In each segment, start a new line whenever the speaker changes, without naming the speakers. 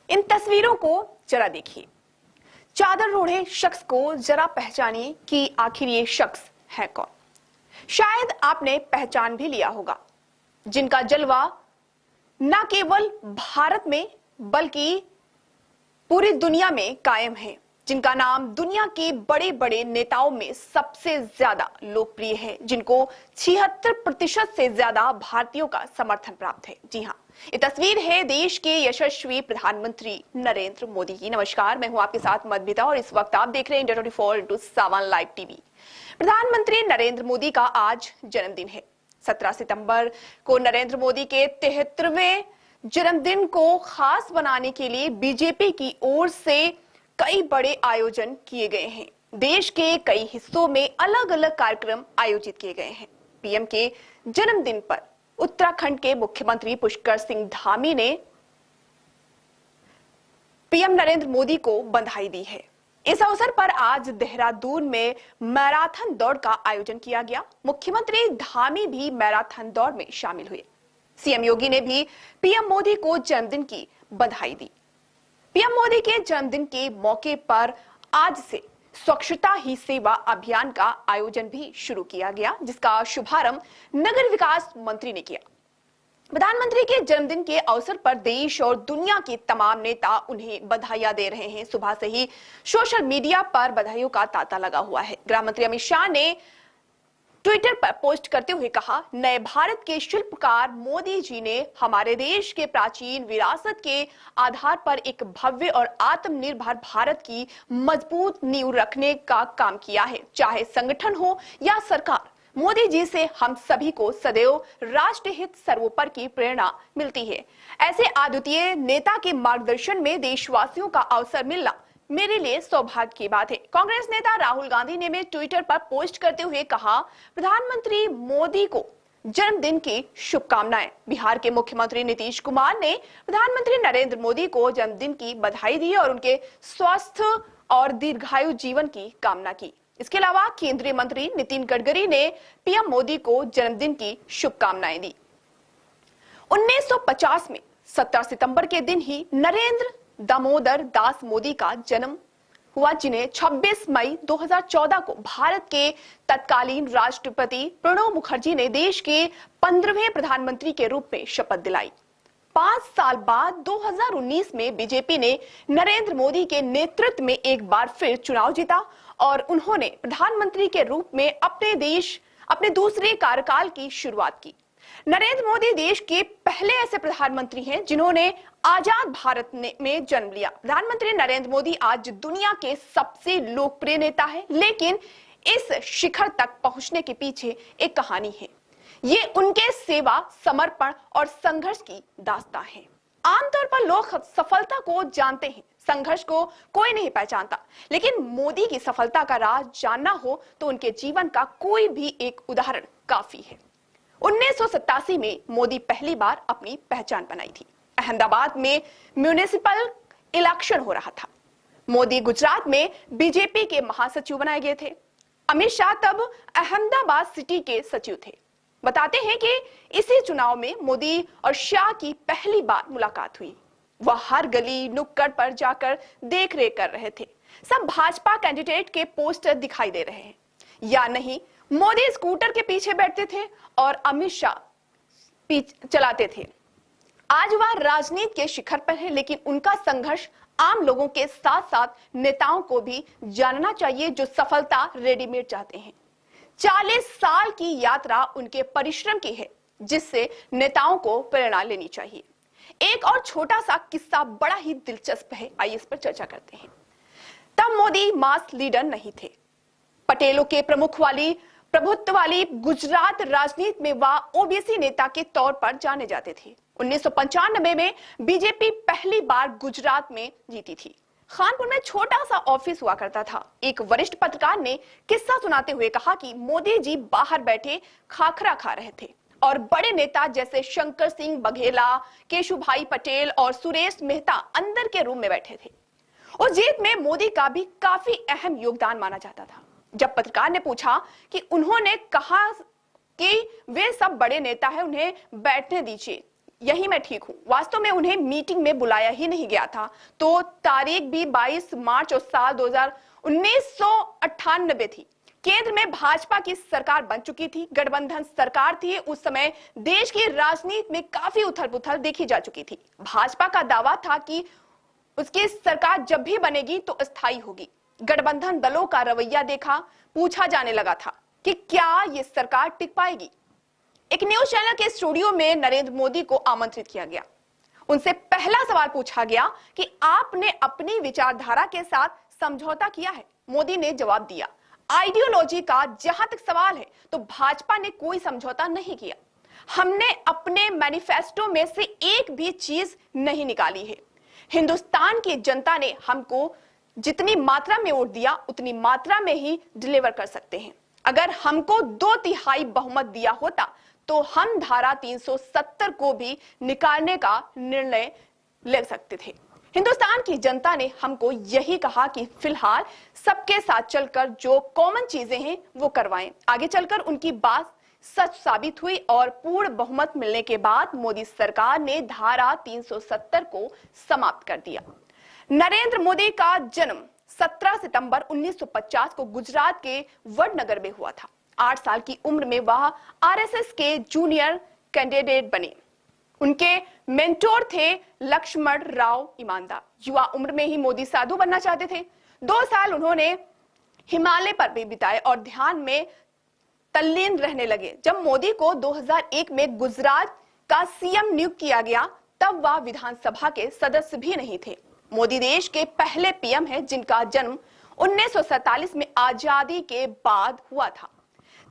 इन तस्वीरों को जरा देखिए। चादर ओढ़े शख्स को जरा पहचानिए कि आखिर ये शख्स है कौन। शायद आपने पहचान भी लिया होगा, जिनका जलवा न केवल भारत में बल्कि पूरी दुनिया में कायम है, जिनका नाम दुनिया के बड़े बड़े नेताओं में सबसे ज्यादा लोकप्रिय है, जिनको 76% से ज्यादा भारतीयों का समर्थन प्राप्त है। जी हाँ, ये तस्वीर है देश के यशस्वी प्रधानमंत्री नरेंद्र मोदी की। नमस्कार, मैं हूं आपके साथ मधुमिता और इस वक्त आप देख रहे हैं इंडिया 24x7 लाइव टीवी। प्रधानमंत्री नरेंद्र मोदी का आज जन्मदिन है। 17 सितंबर को नरेंद्र मोदी के 73वें जन्मदिन को खास बनाने के लिए बीजेपी की ओर से कई बड़े आयोजन किए गए हैं। देश के कई हिस्सों में अलग अलग कार्यक्रम आयोजित किए गए हैं। पीएम के जन्मदिन पर उत्तराखंड के मुख्यमंत्री पुष्कर सिंह धामी ने पीएम नरेंद्र मोदी को बधाई दी है। इस अवसर पर आज देहरादून में मैराथन दौड़ का आयोजन किया गया। मुख्यमंत्री धामी भी मैराथन दौड़ में शामिल हुए। सीएम योगी ने भी पीएम मोदी को जन्मदिन की बधाई दी। पीएम मोदी के जन्मदिन के मौके पर आज से स्वच्छता ही सेवा अभियान का आयोजन भी शुरू किया गया, जिसका शुभारंभ नगर विकास मंत्री ने किया। प्रधानमंत्री के जन्मदिन के अवसर पर देश और दुनिया के तमाम नेता उन्हें बधाइयां दे रहे हैं। सुबह से ही सोशल मीडिया पर बधाइयों का तांता लगा हुआ है। गृह मंत्री अमित शाह ने ट्विटर पर पोस्ट करते हुए कहा, नए भारत के शिल्पकार मोदी जी ने हमारे देश के प्राचीन विरासत के आधार पर एक भव्य और आत्मनिर्भर भारत की मजबूत नींव रखने का काम किया है। चाहे संगठन हो या सरकार, मोदी जी से हम सभी को सदैव राष्ट्र हित सर्वोपरि की प्रेरणा मिलती है। ऐसे अद्वितीय नेता के मार्गदर्शन में देशवासियों का अवसर मिलना मेरे लिए सौभाग्य की बात है। कांग्रेस नेता राहुल गांधी ने भी ट्विटर पर पोस्ट करते हुए कहा, प्रधानमंत्री मोदी को जन्मदिन की शुभकामनाएं। बिहार के मुख्यमंत्री नीतीश कुमार ने प्रधानमंत्री नरेंद्र मोदी को जन्मदिन की बधाई दी और उनके स्वस्थ और दीर्घायु जीवन की कामना की। इसके अलावा केंद्रीय मंत्री नितिन गडकरी ने पीएम मोदी को जन्मदिन की शुभकामनाएं दी। 1950 में 17 सितंबर के दिन ही नरेंद्र दामोदर दास मोदी का जन्म हुआ, जिन्हें 26 मई 2014 को भारत के तत्कालीन राष्ट्रपति प्रणब मुखर्जी ने देश के 15वें प्रधानमंत्री के रूप में शपथ दिलाई। 5 साल बाद 2019 में बीजेपी ने नरेंद्र मोदी के नेतृत्व में एक बार फिर चुनाव जीता और उन्होंने प्रधानमंत्री के रूप में अपने दूसरे कार्यकाल की शुरुआत की। नरेंद्र मोदी देश के पहले ऐसे प्रधानमंत्री हैं जिन्होंने आजाद भारत में जन्म लिया। प्रधानमंत्री नरेंद्र मोदी आज दुनिया के सबसे लोकप्रिय नेता हैं, लेकिन इस शिखर तक पहुंचने के पीछे एक कहानी है। ये उनके सेवा, समर्पण और संघर्ष की दास्तां है। आमतौर पर लोग सफलता को जानते हैं, संघर्ष को कोई नहीं पहचानता, लेकिन मोदी की सफलता का राज जानना हो तो उनके जीवन का कोई भी एक उदाहरण काफी है। 1987 में मोदी पहली बार अपनी पहचान बनाई थी। अहमदाबाद में म्युनिसिपल इलेक्शन हो रहा था। मोदी गुजरात में बीजेपी के महासचिव बनाए गए थे। अमित शाह तब अहमदाबाद सिटी के सचिव थे। बताते हैं कि इसी चुनाव में मोदी और शाह की पहली बार मुलाकात हुई। वह हर गली नुक्कड़ पर जाकर देख रेख कर रहे थे। सब भाजपा कैंडिडेट के पोस्टर दिखाई दे रहे हैं या नहीं। मोदी स्कूटर के पीछे बैठते थे और अमित शाह चलाते थे। आज वह राजनीति के शिखर पर है, लेकिन उनका संघर्ष आम लोगों के साथ साथ नेताओं को भी जानना चाहिए, जो सफलता रेडीमेड चाहते हैं। 40 साल की यात्रा उनके परिश्रम की है, जिससे नेताओं को प्रेरणा लेनी चाहिए। एक और छोटा सा किस्सा बड़ा ही दिलचस्प है, आइए इस पर चर्चा करते हैं। तब मोदी मास लीडर नहीं थे। पटेलों के प्रभुत्व वाली गुजरात राजनीति में वह ओबीसी नेता के तौर पर जाने जाते थे। 1995 में बीजेपी पहली बार गुजरात में जीती थी। खानपुर में छोटा सा ऑफिस हुआ करता था। एक वरिष्ठ पत्रकार ने किस्सा सुनाते हुए कहा कि मोदी जी बाहर बैठे खाखरा खा रहे थे और बड़े नेता जैसे शंकर सिंह बघेला, केशुभाई पटेल और सुरेश मेहता अंदर के रूम में बैठे थे। उस जीत में मोदी का भी काफी अहम योगदान माना जाता था। जब पत्रकार ने पूछा कि उन्होंने कहा कि वे सब बड़े नेता हैं, उन्हें बैठने दीजिए, यही मैं ठीक हूं। वास्तव में उन्हें मीटिंग में बुलाया ही नहीं गया था। तो तारीख भी 22 मार्च और साल 1998 थी। केंद्र में भाजपा की सरकार बन चुकी थी, गठबंधन सरकार थी। उस समय देश की राजनीति में काफी उथल-पुथल देखी जा चुकी थी। भाजपा का दावा था कि उसकी सरकार जब भी बनेगी तो अस्थायी होगी। गठबंधन दलों का रवैया देखा, पूछा जाने लगा था कि क्या ये सरकार टिक पाएगी। एक न्यूज चैनल के स्टूडियो में नरेंद्र मोदी को आमंत्रित किया गया। उनसे पहला सवाल पूछा गया कि आपने अपनी विचारधारा के साथ समझौता किया है। मोदी ने जवाब दिया, आइडियोलॉजी का जहां तक सवाल है तो भाजपा ने कोई समझौता नहीं किया। हमने अपने मैनिफेस्टो में से एक भी चीज नहीं निकाली है। हिंदुस्तान की जनता ने हमको जितनी मात्रा में वोट दिया उतनी मात्रा में ही डिलीवर कर सकते हैं। अगर हमको 2/3 बहुमत दिया होता तो हम धारा 370 को भी निकालने का निर्णय ले सकते थे। हिंदुस्तान की जनता ने हमको यही कहा कि फिलहाल सबके साथ चलकर जो कॉमन चीजें हैं वो करवाएं। आगे चलकर उनकी बात सच साबित हुई और पूर्ण बहुमत मिलने के बाद मोदी सरकार ने धारा 370 को समाप्त कर दिया। नरेंद्र मोदी का जन्म 17 सितंबर 1950 को गुजरात के वडनगर में हुआ था। 8 साल की उम्र में वह आरएसएस के जूनियर कैंडिडेट बने। उनके मेंटोर थे लक्ष्मण राव ईमानदार। युवा उम्र में ही मोदी साधु बनना चाहते थे। 2 साल उन्होंने हिमालय पर भी बिताए और ध्यान में तल्लीन रहने लगे। जब मोदी को 2001 में गुजरात का सीएम नियुक्त किया गया तब वह विधानसभा के सदस्य भी नहीं थे। मोदी देश के पहले पीएम हैं जिनका जन्म 1947 में आजादी के बाद हुआ था।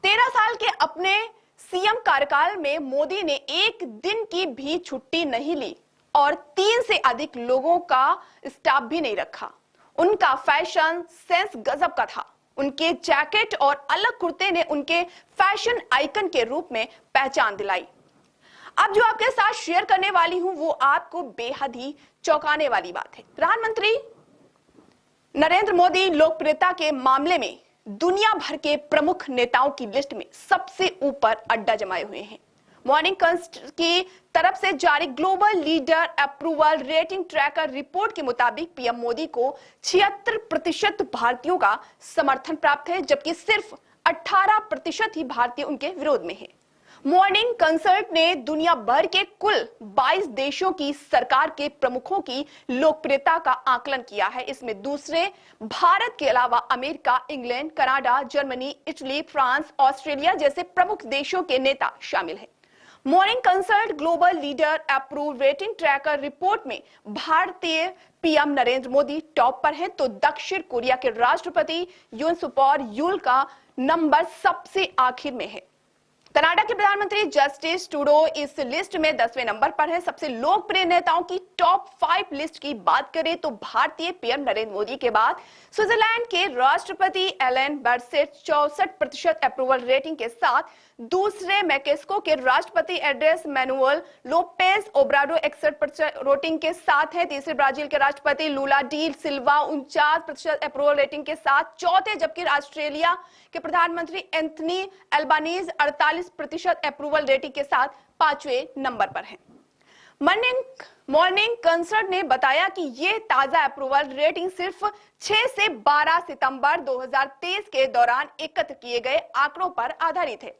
13 साल के अपने सीएम कार्यकाल में मोदी ने एक दिन की भी छुट्टी नहीं ली और 3 से अधिक लोगों का स्टाफ भी नहीं रखा। उनका फैशन सेंस गजब का था। उनके जैकेट और अलग कुर्ते ने उनके फैशन आइकन के रूप में पहचान दिलाई। अब जो आपके साथ शेयर करने वाली हूं वो आपको बेहद ही चौंकाने वाली बात है। प्रधानमंत्री नरेंद्र मोदी लोकप्रियता के मामले में दुनिया भर के प्रमुख नेताओं की लिस्ट में सबसे ऊपर अड्डा जमाए हुए हैं। मॉर्निंग कंसल्ट की तरफ से जारी global leader approval rating tracker report के मुताबिक पीएम मोदी को 76% भारतीयों का समर्थन प्राप्त है, जबकि सिर्फ 18% ही भारतीय उनके विरोध में है। मॉर्निंग कंसल्ट ने दुनिया भर के कुल 22 देशों की सरकार के प्रमुखों की लोकप्रियता का आकलन किया है। इसमें दूसरे भारत के अलावा America, England, Canada, Germany, Italy, France, Australia जैसे प्रमुख देशों के नेता शामिल हैं। Morning consult global leader approve rating tracker report में भारतीय पीएम नरेंद्र मोदी टॉप पर हैं, तो दक्षिण कोरिया के राष्ट्रपति यून सुक यूल का नंबर सबसे आखिर में है। कनाडा के प्रधानमंत्री जस्टिन ट्रूडो इस लिस्ट में 10वें नंबर पर है। सबसे लोकप्रिय नेताओं की टॉप 5 लिस्ट की बात करें तो भारतीय पीएम नरेंद्र मोदी के बाद स्विट्जरलैंड के राष्ट्रपति एलन बर्सेट 64% अप्रूवल रेटिंग के साथ, दूसरे मैक्सिको के राष्ट्रपति एड्रेस मैनुअल लोपेज ओब्राडो 61% रेटिंग के साथ है। तीसरे ब्राजील के राष्ट्रपति लूला डी सिल्वा 49% अप्रूवल रेटिंग के साथ चौथे, जबकि ऑस्ट्रेलिया के प्रधानमंत्री एंथनी अल्बानीज 48% अप्रूवल रेटिंग के साथ 5वें नंबर पर हैं। मॉर्निंग कंसल्ट ने बताया कि ये ताजा अप्रूवल रेटिंग सिर्फ 6 से 12 सितंबर 2023 के दौरान एकत्र किए गए आंकड़ों पर आधारित है।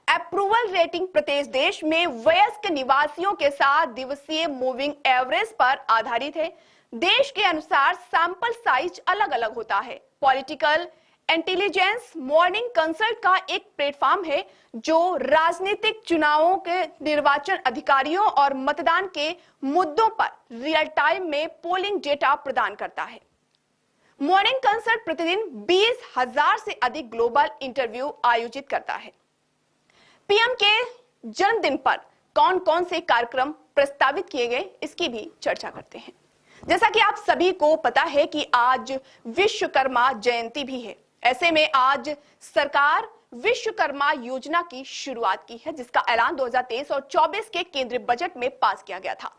अप्रूवल रेटिंग प्रत्येक देश में वयस्क निवासियों के साथ दिवसीय मूविंग एवरेज पर आधारित है। देश के अनुसार सैंपल साइज अलग अलग होता है। पॉलिटिकल इंटेलिजेंस मॉर्निंग कंसल्ट का एक प्लेटफॉर्म है जो राजनीतिक चुनावों के निर्वाचन अधिकारियों और मतदान के मुद्दों पर रियल टाइम में पोलिंग डेटा प्रदान करता है। मॉर्निंग कंसल्ट प्रतिदिन 20,000 से अधिक ग्लोबल इंटरव्यू आयोजित करता है। पीएम के जन्मदिन पर कौन कौन से कार्यक्रम प्रस्तावित किए गए इसकी भी चर्चा करते हैं। जैसा कि आप सभी को पता है कि आज विश्वकर्मा जयंती भी है। ऐसे में आज सरकार विश्वकर्मा योजना की शुरुआत की है, जिसका ऐलान 2023 और 24 के केंद्रीय बजट में पास किया गया था।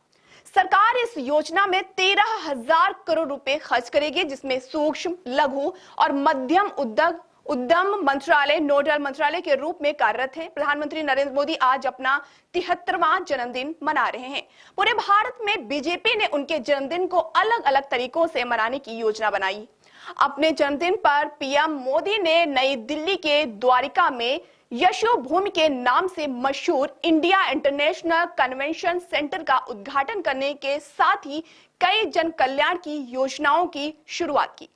सरकार इस योजना में 13,000 करोड़ रुपए खर्च करेगी, जिसमें सूक्ष्म, लघु और मध्यम उद्यम मंत्रालय नोडल मंत्रालय के रूप में कार्यरत है। प्रधानमंत्री नरेंद्र मोदी आज अपना 73वां जन्मदिन मना रहे हैं। पूरे भारत में बीजेपी ने उनके जन्मदिन को अलग अलग तरीकों से मनाने की योजना बनाई। अपने जन्मदिन पर पीएम मोदी ने नई दिल्ली के द्वारिका में यशोभूमि के नाम से मशहूर इंडिया इंटरनेशनल कन्वेंशन सेंटर का उद्घाटन करने के साथ ही कई जन कल्याण की योजनाओं की शुरुआत की।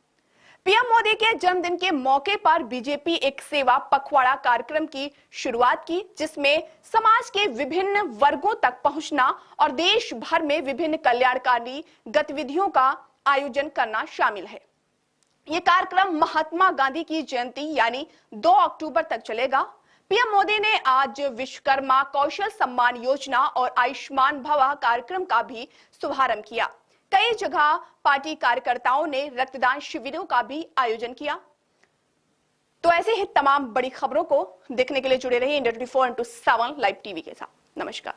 पीएम मोदी के जन्मदिन के मौके पर बीजेपी एक सेवा पखवाड़ा कार्यक्रम की शुरुआत की, जिसमें समाज के विभिन्न वर्गों तक पहुंचना और देश भर में विभिन्न कल्याणकारी गतिविधियों का आयोजन करना शामिल है। ये कार्यक्रम महात्मा गांधी की जयंती यानी 2 अक्टूबर तक चलेगा। पीएम मोदी ने आज विश्वकर्मा कौशल सम्मान योजना और आयुष्मान भव कार्यक्रम का भी शुभारंभ किया। कई जगह पार्टी कार्यकर्ताओं ने रक्तदान शिविरों का भी आयोजन किया। तो ऐसे ही तमाम बड़ी खबरों को देखने के लिए जुड़े रहिए इंडिया 24/7 लाइव टीवी के साथ। नमस्कार।